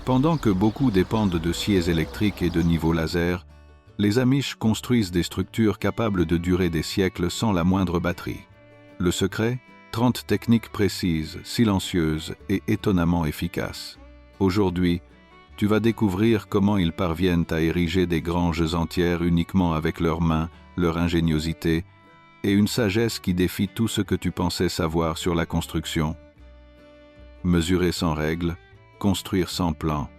Pendant que beaucoup dépendent de scies électriques et de niveaux laser, les Amish construisent des structures capables de durer des siècles sans la moindre batterie. Le secret ? 30 techniques précises, silencieuses et étonnamment efficaces. Aujourd'hui, tu vas découvrir comment ils parviennent à ériger des granges entières uniquement avec leurs mains, leur ingéniosité et une sagesse qui défie tout ce que tu pensais savoir sur la construction. Mesurer sans règles, construire sans plan,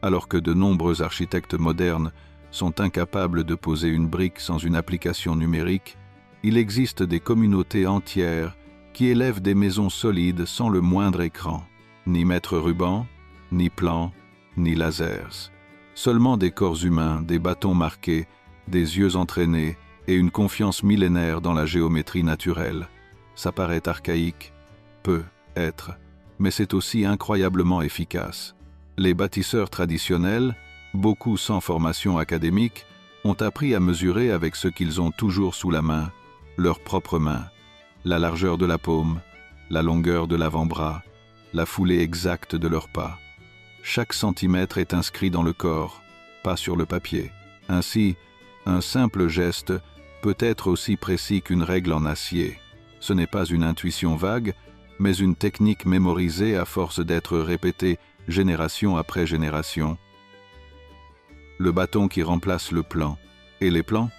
alors que de nombreux architectes modernes sont incapables de poser une brique sans une application numérique, il existe des communautés entières qui élèvent des maisons solides sans le moindre écran, ni mètre ruban, ni plan, ni lasers. Seulement des corps humains, des bâtons marqués, des yeux entraînés et une confiance millénaire dans la géométrie naturelle. Ça paraît archaïque, peut être, mais c'est aussi incroyablement efficace. Les bâtisseurs traditionnels, beaucoup sans formation académique, ont appris à mesurer avec ce qu'ils ont toujours sous la main, leurs propres mains. La largeur de la paume, la longueur de l'avant-bras, la foulée exacte de leurs pas. Chaque centimètre est inscrit dans le corps, pas sur le papier. Ainsi, un simple geste peut être aussi précis qu'une règle en acier. Ce n'est pas une intuition vague, mais une technique mémorisée à force d'être répétée génération après génération. Le bâton qui remplace le plan. Et les plans ?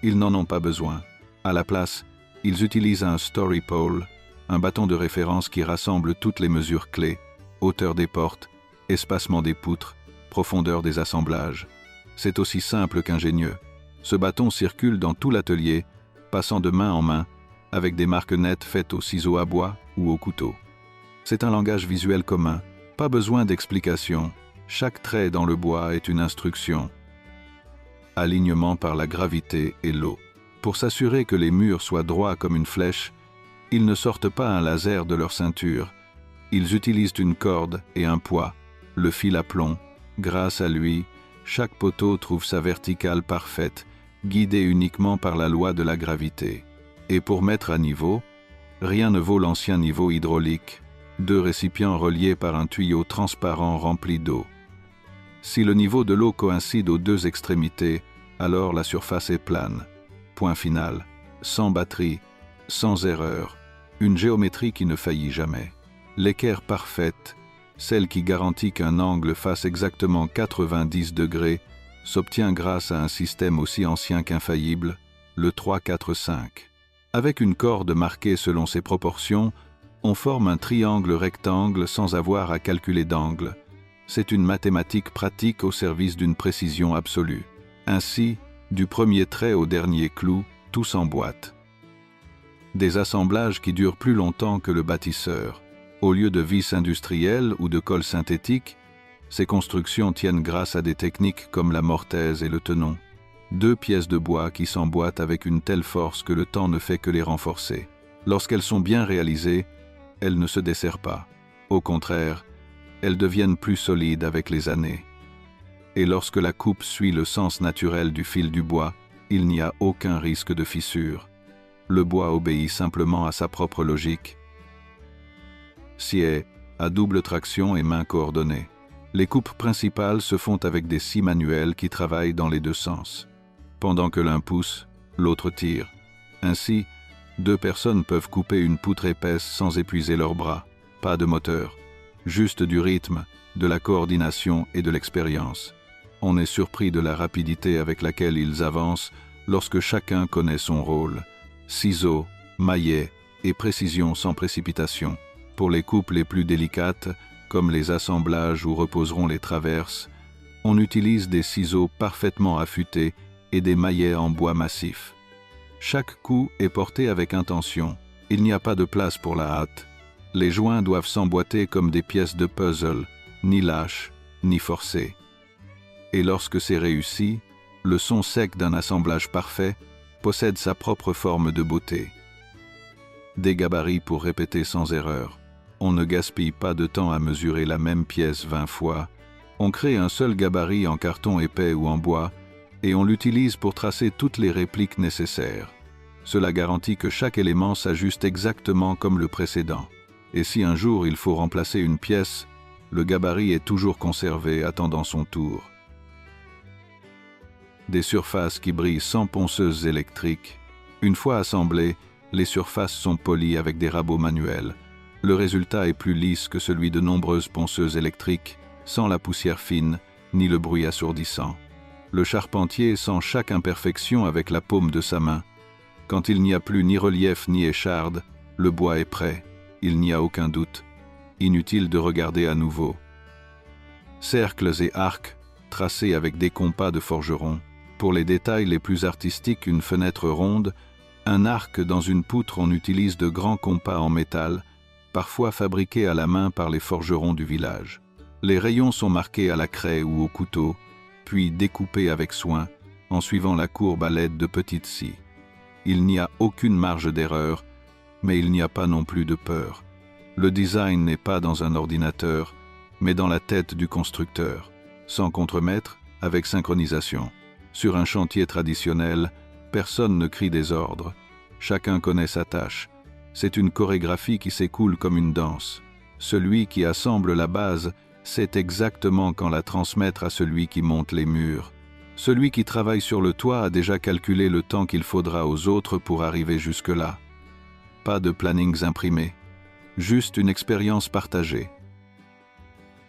Ils n'en ont pas besoin. À la place, ils utilisent un story pole, un bâton de référence qui rassemble toutes les mesures clés, hauteur des portes, espacement des poutres, profondeur des assemblages. C'est aussi simple qu'ingénieux. Ce bâton circule dans tout l'atelier, passant de main en main, avec des marques nettes faites au ciseau à bois ou au couteau. C'est un langage visuel commun, pas besoin d'explication. Chaque trait dans le bois est une instruction. Alignement par la gravité et l'eau. Pour s'assurer que les murs soient droits comme une flèche, ils ne sortent pas un laser de leur ceinture. Ils utilisent une corde et un poids, le fil à plomb. Grâce à lui, chaque poteau trouve sa verticale parfaite, guidée uniquement par la loi de la gravité. Et pour mettre à niveau, rien ne vaut l'ancien niveau hydraulique, 2 récipients reliés par un tuyau transparent rempli d'eau. Si le niveau de l'eau coïncide aux 2 extrémités, alors la surface est plane. Point final, sans batterie, sans erreur, une géométrie qui ne faillit jamais. L'équerre parfaite, celle qui garantit qu'un angle fasse exactement 90 degrés, s'obtient grâce à un système aussi ancien qu'infaillible, le 3-4-5. Avec une corde marquée selon ses proportions, on forme un triangle rectangle sans avoir à calculer d'angle. C'est une mathématique pratique au service d'une précision absolue. Ainsi, du premier trait au dernier clou, tout s'emboîte. Des assemblages qui durent plus longtemps que le bâtisseur. Au lieu de vis industrielles ou de colle synthétique, ces constructions tiennent grâce à des techniques comme la mortaise et le tenon. 2 pièces de bois qui s'emboîtent avec une telle force que le temps ne fait que les renforcer. Lorsqu'elles sont bien réalisées, elles ne se desserrent pas. Au contraire, elles deviennent plus solides avec les années. Et lorsque la coupe suit le sens naturel du fil du bois, il n'y a aucun risque de fissure. Le bois obéit simplement à sa propre logique. Scie, à double traction et main coordonnée. Les coupes principales se font avec des scies manuelles qui travaillent dans les 2 sens. Pendant que l'un pousse, l'autre tire. Ainsi, 2 personnes peuvent couper une poutre épaisse sans épuiser leurs bras. Pas de moteur, juste du rythme, de la coordination et de l'expérience. On est surpris de la rapidité avec laquelle ils avancent lorsque chacun connaît son rôle. Ciseaux, maillet et précision sans précipitation. Pour les coupes les plus délicates, comme les assemblages où reposeront les traverses, on utilise des ciseaux parfaitement affûtés et des maillets en bois massif. Chaque coup est porté avec intention. Il n'y a pas de place pour la hâte. Les joints doivent s'emboîter comme des pièces de puzzle, ni lâches, ni forcées. Et lorsque c'est réussi, le son sec d'un assemblage parfait possède sa propre forme de beauté. Des gabarits pour répéter sans erreur. On ne gaspille pas de temps à mesurer la même pièce 20 fois. On crée un seul gabarit en carton épais ou en bois et on l'utilise pour tracer toutes les répliques nécessaires. Cela garantit que chaque élément s'ajuste exactement comme le précédent. Et si un jour il faut remplacer une pièce, Le gabarit est toujours conservé, attendant son tour. Des surfaces qui brillent sans ponceuse électrique. Une fois assemblées, les surfaces sont polies avec des rabots manuels. Le résultat est plus lisse que celui de nombreuses ponceuses électriques, sans la poussière fine, ni le bruit assourdissant. Le charpentier sent chaque imperfection avec la paume de sa main. Quand il n'y a plus ni relief ni écharde, le bois est prêt, il n'y a aucun doute. Inutile de regarder à nouveau. Cercles et arcs, tracés avec des compas de forgeron. Pour les détails les plus artistiques, une fenêtre ronde, un arc dans une poutre, on utilise de grands compas en métal, parfois fabriqués à la main par les forgerons du village. Les rayons sont marqués à la craie ou au couteau, puis découpés avec soin, en suivant la courbe à l'aide de petites scies. Il n'y a aucune marge d'erreur, mais il n'y a pas non plus de peur. Le design n'est pas dans un ordinateur, mais dans la tête du constructeur, sans contremaître, avec synchronisation. Sur un chantier traditionnel, personne ne crie des ordres. Chacun connaît sa tâche. C'est une chorégraphie qui s'écoule comme une danse. Celui qui assemble la base sait exactement quand la transmettre à celui qui monte les murs. Celui qui travaille sur le toit a déjà calculé le temps qu'il faudra aux autres pour arriver jusque-là. Pas de plannings imprimés, juste une expérience partagée.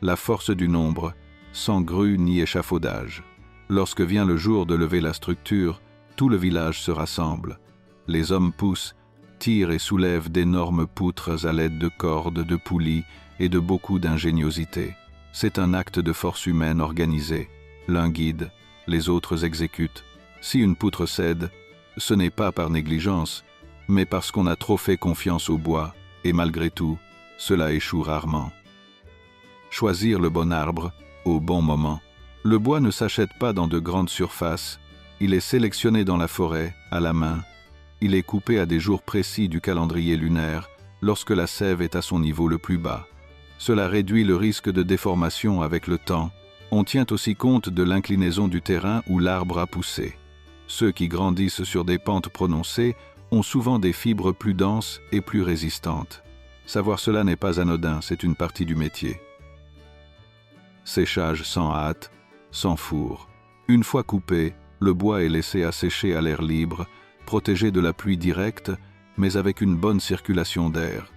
La force du nombre, sans grue ni échafaudage. Lorsque vient le jour de lever la structure, tout le village se rassemble. Les hommes poussent, tirent et soulèvent d'énormes poutres à l'aide de cordes, de poulies et de beaucoup d'ingéniosité. C'est un acte de force humaine organisé. L'un guide, les autres exécutent. Si une poutre cède, ce n'est pas par négligence, mais parce qu'on a trop fait confiance au bois, et malgré tout, cela échoue rarement. Choisir le bon arbre, au bon moment. Le bois ne s'achète pas dans de grandes surfaces, il est sélectionné dans la forêt, à la main. Il est coupé à des jours précis du calendrier lunaire, lorsque la sève est à son niveau le plus bas. Cela réduit le risque de déformation avec le temps. On tient aussi compte de l'inclinaison du terrain où l'arbre a poussé. Ceux qui grandissent sur des pentes prononcées ont souvent des fibres plus denses et plus résistantes. Savoir cela n'est pas anodin, c'est une partie du métier. Séchage sans hâte, sans four. Une fois coupé, le bois est laissé assécher à l'air libre, protégé de la pluie directe, mais avec une bonne circulation d'air.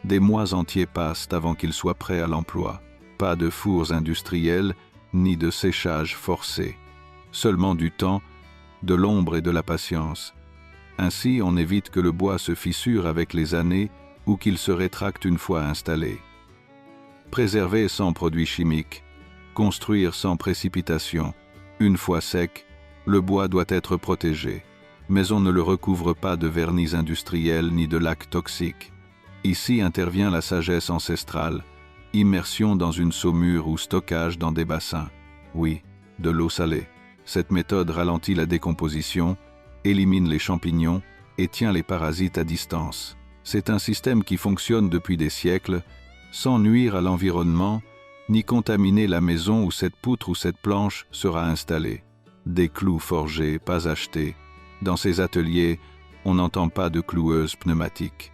Des mois entiers passent avant qu'il soit prêt à l'emploi. Pas de fours industriels, ni de séchage forcé. Seulement du temps, de l'ombre et de la patience. Ainsi, on évite que le bois se fissure avec les années ou qu'il se rétracte une fois installé. Préserver sans produits chimiques. Construire sans précipitation. Une fois sec, le bois doit être protégé, mais on ne le recouvre pas de vernis industriels ni de lacs toxiques. Ici intervient la sagesse ancestrale, immersion dans une saumure ou stockage dans des bassins. Oui, de l'eau salée. Cette méthode ralentit la décomposition, élimine les champignons et tient les parasites à distance. C'est un système qui fonctionne depuis des siècles, sans nuire à l'environnement, ni contaminer la maison où cette poutre ou cette planche sera installée. Des clous forgés, pas achetés. Dans ces ateliers, on n'entend pas de cloueuse pneumatique.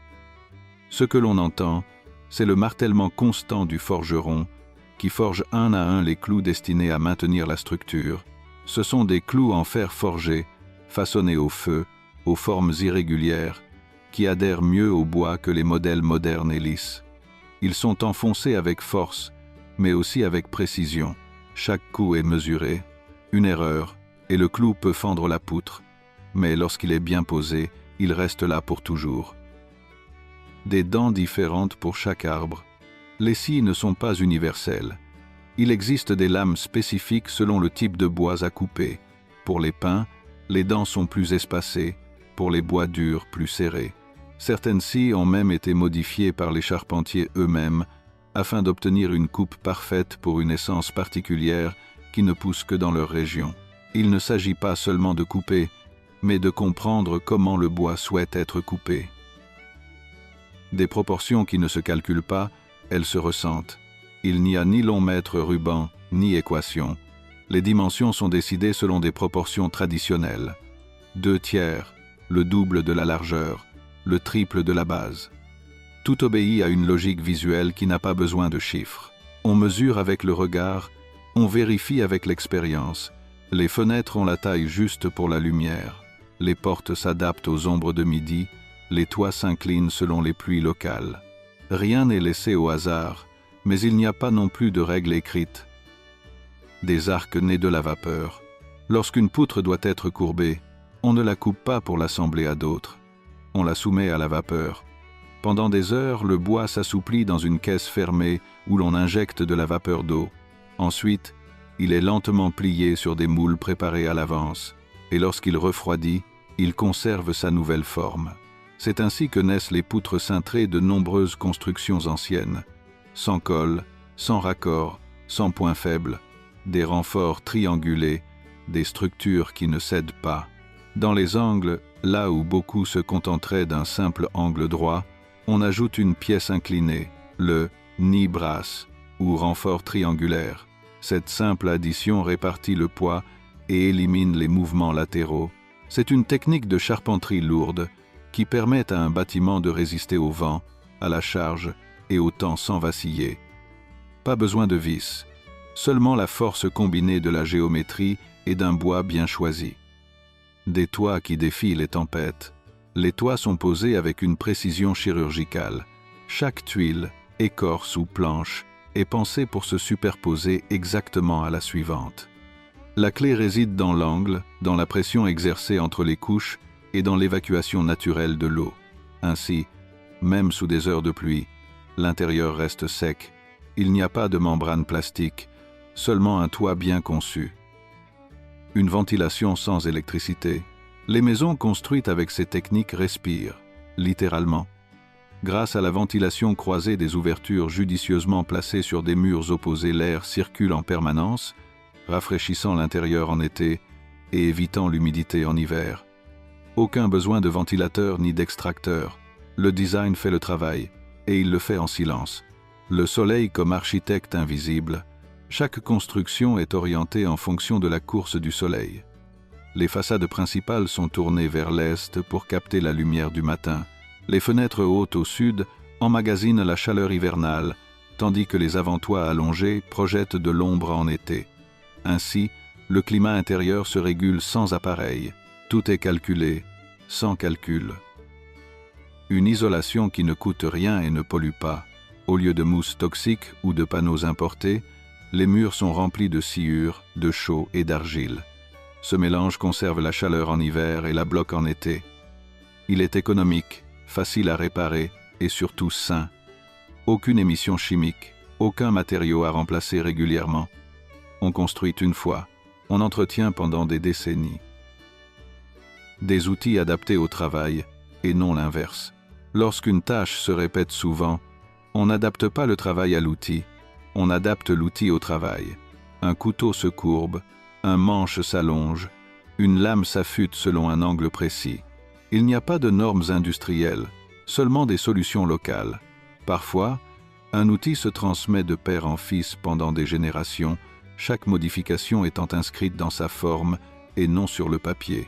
Ce que l'on entend, c'est le martèlement constant du forgeron qui forge un à un les clous destinés à maintenir la structure. Ce sont des clous en fer forgé, façonnés au feu, aux formes irrégulières, qui adhèrent mieux au bois que les modèles modernes et lisses. Ils sont enfoncés avec force, mais aussi avec précision. Chaque coup est mesuré. Une erreur, et le clou peut fendre la poutre, mais lorsqu'il est bien posé, il reste là pour toujours. Des dents différentes pour chaque arbre. Les scies ne sont pas universelles. Il existe des lames spécifiques selon le type de bois à couper. Pour les pins, les dents sont plus espacées, pour les bois durs, plus serrées. Certaines scies ont même été modifiées par les charpentiers eux-mêmes, afin d'obtenir une coupe parfaite pour une essence particulière qui ne pousse que dans leur région. Il ne s'agit pas seulement de couper, mais de comprendre comment le bois souhaite être coupé. Des proportions qui ne se calculent pas, elles se ressentent. Il n'y a ni long mètre ruban, ni équation. Les dimensions sont décidées selon des proportions traditionnelles. 2/3, le double de la largeur, le triple de la base. Tout obéit à une logique visuelle qui n'a pas besoin de chiffres. On mesure avec le regard, on vérifie avec l'expérience. Les fenêtres ont la taille juste pour la lumière. Les portes s'adaptent aux ombres de midi, les toits s'inclinent selon les pluies locales. Rien n'est laissé au hasard, mais il n'y a pas non plus de règles écrites. Des arcs nés de la vapeur. Lorsqu'une poutre doit être courbée, on ne la coupe pas pour l'assembler à d'autres. On la soumet à la vapeur. Pendant des heures, le bois s'assouplit dans une caisse fermée où l'on injecte de la vapeur d'eau. Ensuite, il est lentement plié sur des moules préparés à l'avance, et lorsqu'il refroidit, il conserve sa nouvelle forme. C'est ainsi que naissent les poutres cintrées de nombreuses constructions anciennes, sans col, sans raccord, sans point faible, des renforts triangulés, des structures qui ne cèdent pas. Dans les angles, là où beaucoup se contenteraient d'un simple angle droit, on ajoute une pièce inclinée, le nid-brasse, ou renfort triangulaire. Cette simple addition répartit le poids et élimine les mouvements latéraux. C'est une technique de charpenterie lourde qui permet à un bâtiment de résister au vent, à la charge et au temps sans vaciller. Pas besoin de vis, seulement la force combinée de la géométrie et d'un bois bien choisi. Des toits qui défient les tempêtes. Les toits sont posés avec une précision chirurgicale. Chaque tuile, écorce ou planche est pensée pour se superposer exactement à la suivante. La clé réside dans l'angle, dans la pression exercée entre les couches et dans l'évacuation naturelle de l'eau. Ainsi, même sous des heures de pluie, l'intérieur reste sec. Il n'y a pas de membrane plastique, seulement un toit bien conçu. Une ventilation sans électricité. Les maisons construites avec ces techniques respirent, littéralement. Grâce à la ventilation croisée des ouvertures judicieusement placées sur des murs opposés, l'air circule en permanence, rafraîchissant l'intérieur en été et évitant l'humidité en hiver. Aucun besoin de ventilateur ni d'extracteur. Le design fait le travail, et il le fait en silence. Le soleil comme architecte invisible. Chaque construction est orientée en fonction de la course du soleil. Les façades principales sont tournées vers l'est pour capter la lumière du matin. Les fenêtres hautes au sud emmagasinent la chaleur hivernale, tandis que les avant-toits allongés projettent de l'ombre en été. Ainsi, le climat intérieur se régule sans appareil. Tout est calculé, sans calcul. Une isolation qui ne coûte rien et ne pollue pas. Au lieu de mousse toxique ou de panneaux importés, les murs sont remplis de sciure, de chaux et d'argile. Ce mélange conserve la chaleur en hiver et la bloque en été. Il est économique, facile à réparer et surtout sain. Aucune émission chimique, aucun matériau à remplacer régulièrement. On construit une fois, on entretient pendant des décennies. Des outils adaptés au travail et non l'inverse. Lorsqu'une tâche se répète souvent, on n'adapte pas le travail à l'outil, on adapte l'outil au travail. Un couteau se courbe, un manche s'allonge, une lame s'affûte selon un angle précis. Il n'y a pas de normes industrielles, seulement des solutions locales. Parfois, un outil se transmet de père en fils pendant des générations, chaque modification étant inscrite dans sa forme et non sur le papier.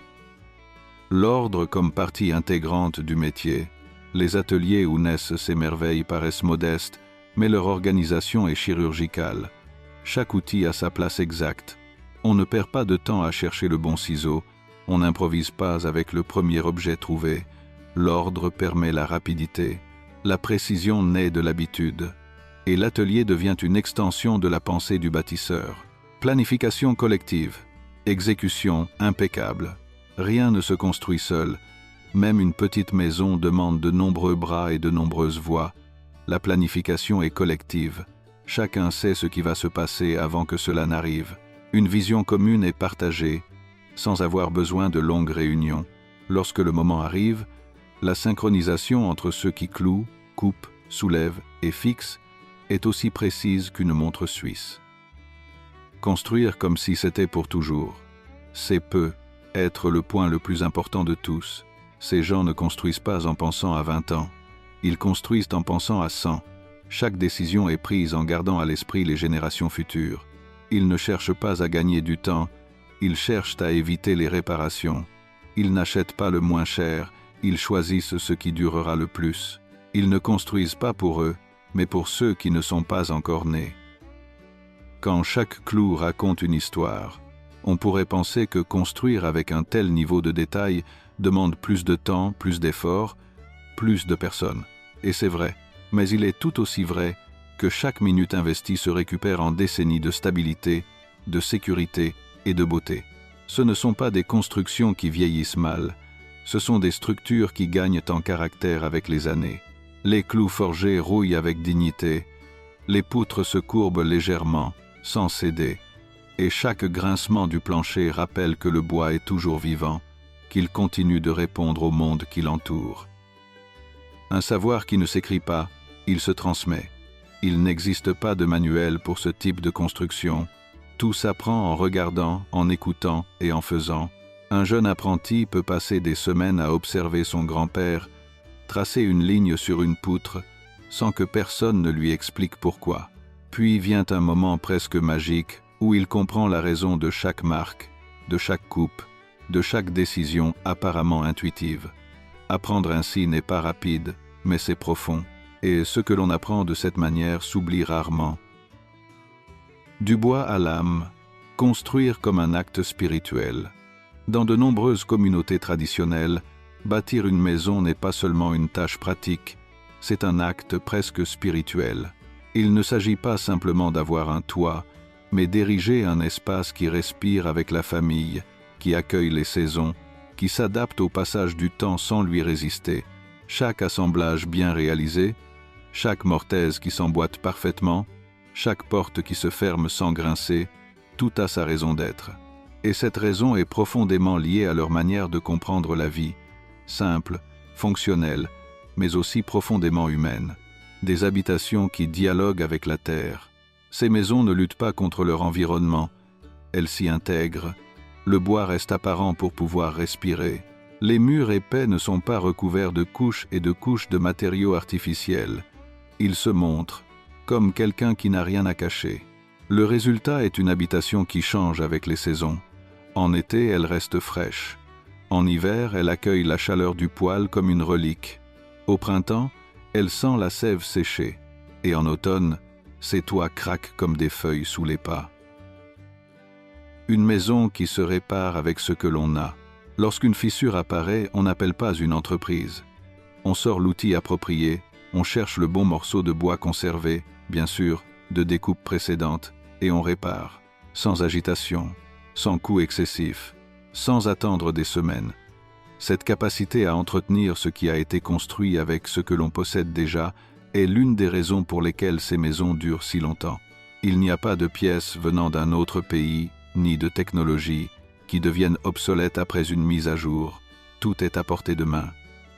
L'ordre comme partie intégrante du métier. Les ateliers où naissent ces merveilles paraissent modestes, mais leur organisation est chirurgicale. Chaque outil a sa place exacte. On ne perd pas de temps à chercher le bon ciseau, on n'improvise pas avec le premier objet trouvé. L'ordre permet la rapidité, la précision naît de l'habitude, et l'atelier devient une extension de la pensée du bâtisseur. Planification collective, exécution impeccable. Rien ne se construit seul, même une petite maison demande de nombreux bras et de nombreuses voix. La planification est collective, chacun sait ce qui va se passer avant que cela n'arrive. Une vision commune est partagée, sans avoir besoin de longues réunions. Lorsque le moment arrive, la synchronisation entre ceux qui clouent, coupent, soulèvent et fixent est aussi précise qu'une montre suisse. Construire comme si c'était pour toujours, c'est peu, être le point le plus important de tous. Ces gens ne construisent pas en pensant à 20 ans, ils construisent en pensant à 100. Chaque décision est prise en gardant à l'esprit les générations futures. Ils ne cherchent pas à gagner du temps, ils cherchent à éviter les réparations. Ils n'achètent pas le moins cher, ils choisissent ce qui durera le plus. Ils ne construisent pas pour eux, mais pour ceux qui ne sont pas encore nés. quand chaque clou raconte une histoire. On pourrait penser que construire avec un tel niveau de détail demande plus de temps, plus d'efforts, plus de personnes. Et c'est vrai, mais il est tout aussi vrai que chaque minute investie se récupère en décennies de stabilité, de sécurité et de beauté. Ce ne sont pas des constructions qui vieillissent mal, ce sont des structures qui gagnent en caractère avec les années. Les clous forgés rouillent avec dignité, les poutres se courbent légèrement, sans céder, et chaque grincement du plancher rappelle que le bois est toujours vivant, qu'il continue de répondre au monde qui l'entoure. Un savoir qui ne s'écrit pas, il se transmet. Il n'existe pas de manuel pour ce type de construction. Tout s'apprend en regardant, en écoutant et en faisant. Un jeune apprenti peut passer des semaines à observer son grand-père tracer une ligne sur une poutre sans que personne ne lui explique pourquoi. Puis vient un moment presque magique où il comprend la raison de chaque marque, de chaque coupe, de chaque décision apparemment intuitive. Apprendre ainsi n'est pas rapide, mais c'est profond, et ce que l'on apprend de cette manière s'oublie rarement. Du bois à l'âme, construire comme un acte spirituel. Dans de nombreuses communautés traditionnelles, bâtir une maison n'est pas seulement une tâche pratique, c'est un acte presque spirituel. Il ne s'agit pas simplement d'avoir un toit, mais d'ériger un espace qui respire avec la famille, qui accueille les saisons, qui s'adapte au passage du temps sans lui résister. Chaque assemblage bien réalisé, chaque mortaise qui s'emboîte parfaitement, chaque porte qui se ferme sans grincer, tout a sa raison d'être. Et cette raison est profondément liée à leur manière de comprendre la vie, simple, fonctionnelle, mais aussi profondément humaine. Des habitations qui dialoguent avec la terre. Ces maisons ne luttent pas contre leur environnement, elles s'y intègrent. Le bois reste apparent pour pouvoir respirer. Les murs épais ne sont pas recouverts de couches et de couches de matériaux artificiels. Ils se montrent, comme quelqu'un qui n'a rien à cacher. Le résultat est une habitation qui change avec les saisons. En été, elle reste fraîche. En hiver, elle accueille la chaleur du poêle comme une relique. Au printemps, elle sent la sève sécher. Et en automne, ses toits craquent comme des feuilles sous les pas. Une maison qui se répare avec ce que l'on a. Lorsqu'une fissure apparaît, on n'appelle pas une entreprise. On sort l'outil approprié, on cherche le bon morceau de bois conservé, bien sûr, de découpe précédente, et on répare, sans agitation, sans coût excessif, sans attendre des semaines. Cette capacité à entretenir ce qui a été construit avec ce que l'on possède déjà est l'une des raisons pour lesquelles ces maisons durent si longtemps. Il n'y a pas de pièces venant d'un autre pays, ni de technologies, qui deviennent obsolètes après une mise à jour. Tout est à portée de main.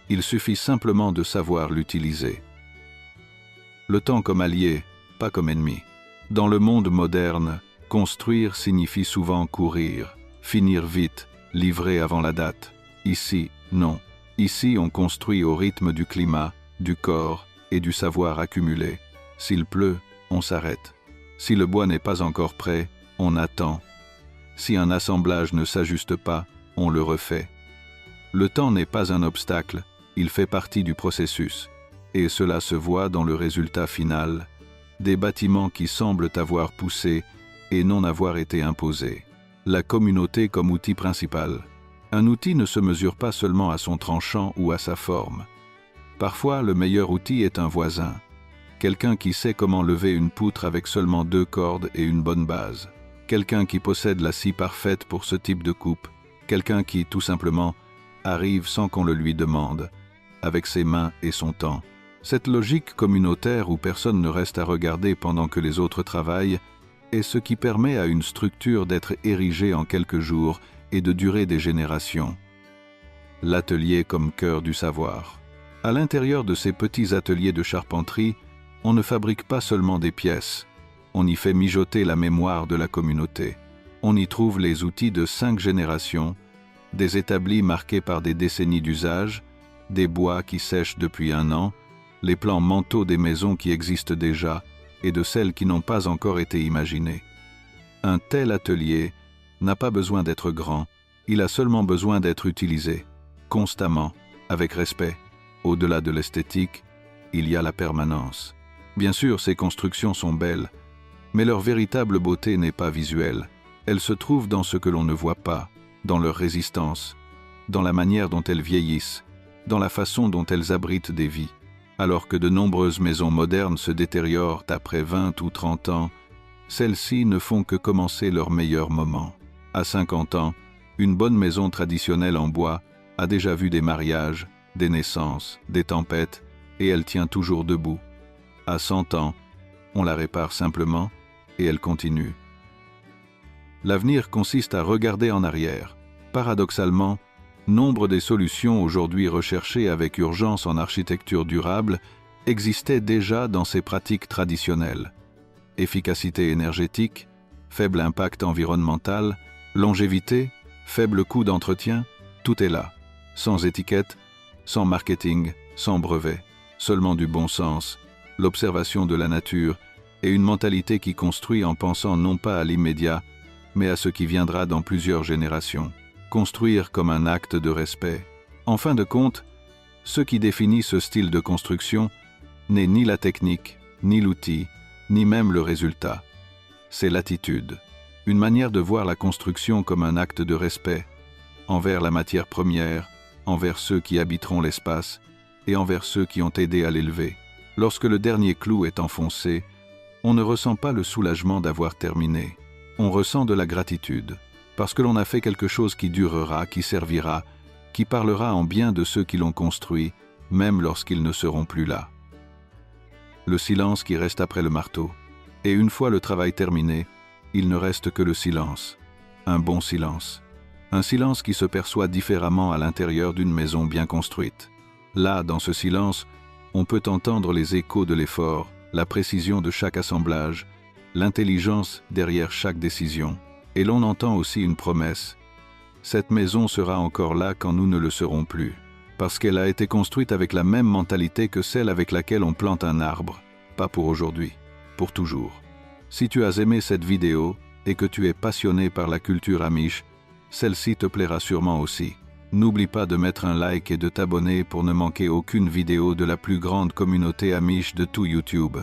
Il suffit simplement de savoir l'utiliser. Le temps comme allié, pas comme ennemi. Dans le monde moderne, construire signifie souvent courir, finir vite, livrer avant la date. Ici, non. Ici, on construit au rythme du climat, du corps et du savoir accumulé. S'il pleut, on s'arrête. Si le bois n'est pas encore prêt, on attend. Si un assemblage ne s'ajuste pas, on le refait. Le temps n'est pas un obstacle, il fait partie du processus. Et cela se voit dans le résultat final, des bâtiments qui semblent avoir poussé et non avoir été imposés. La communauté comme outil principal. Un outil ne se mesure pas seulement à son tranchant ou à sa forme. Parfois, le meilleur outil est un voisin, quelqu'un qui sait comment lever une poutre avec seulement 2 cordes et une bonne base, quelqu'un qui possède la scie parfaite pour ce type de coupe, quelqu'un qui, tout simplement, arrive sans qu'on le lui demande, avec ses mains et son temps. Cette logique communautaire où personne ne reste à regarder pendant que les autres travaillent est ce qui permet à une structure d'être érigée en quelques jours et de durer des générations. L'atelier comme cœur du savoir. À l'intérieur de ces petits ateliers de charpenterie, on ne fabrique pas seulement des pièces, on y fait mijoter la mémoire de la communauté. On y trouve les outils de 5 générations, des établis marqués par des décennies d'usage, des bois qui sèchent depuis 1 an, les plans mentaux des maisons qui existent déjà et de celles qui n'ont pas encore été imaginées. Un tel atelier n'a pas besoin d'être grand, il a seulement besoin d'être utilisé, constamment, avec respect. Au-delà de l'esthétique, il y a la permanence. Bien sûr, ces constructions sont belles, Mais leur véritable beauté n'est pas visuelle. Elle se trouve dans ce que l'on ne voit pas, dans leur résistance, dans la manière dont elles vieillissent, dans la façon dont elles abritent des vies. Alors que de nombreuses maisons modernes se détériorent après 20 ou 30 ans, celles-ci ne font que commencer leur meilleur moment. À 50 ans, une bonne maison traditionnelle en bois a déjà vu des mariages, des naissances, des tempêtes, et elle tient toujours debout. À 100 ans, on la répare simplement, et elle continue. L'avenir consiste à regarder en arrière. Paradoxalement, nombre des solutions aujourd'hui recherchées avec urgence en architecture durable existaient déjà dans ces pratiques traditionnelles. Efficacité énergétique, faible impact environnemental, longévité, faible coût d'entretien, tout est là, sans étiquette, sans marketing, sans brevet, seulement du bon sens, l'observation de la nature et une mentalité qui construit en pensant non pas à l'immédiat, mais à ce qui viendra dans plusieurs générations. Construire comme un acte de respect. En fin de compte, ce qui définit ce style de construction n'est ni la technique, ni l'outil, ni même le résultat. C'est l'attitude, une manière de voir la construction comme un acte de respect, envers la matière première, envers ceux qui habiteront l'espace, et envers ceux qui ont aidé à l'élever. Lorsque le dernier clou est enfoncé, on ne ressent pas le soulagement d'avoir terminé. On ressent de la gratitude, parce que l'on a fait quelque chose qui durera, qui servira, qui parlera en bien de ceux qui l'ont construit, même lorsqu'ils ne seront plus là. Le silence qui reste après le marteau. Et une fois le travail terminé, il ne reste que le silence. Un bon silence. Un silence qui se perçoit différemment à l'intérieur d'une maison bien construite. Là, dans ce silence, on peut entendre les échos de l'effort, la précision de chaque assemblage, l'intelligence derrière chaque décision. Et l'on entend aussi une promesse. Cette maison sera encore là quand nous ne le serons plus. Parce qu'elle a été construite avec la même mentalité que celle avec laquelle on plante un arbre. Pas pour aujourd'hui, pour toujours. Si tu as aimé cette vidéo et que tu es passionné par la culture amish, celle-ci te plaira sûrement aussi. N'oublie pas de mettre un like et de t'abonner pour ne manquer aucune vidéo de la plus grande communauté amish de tout YouTube.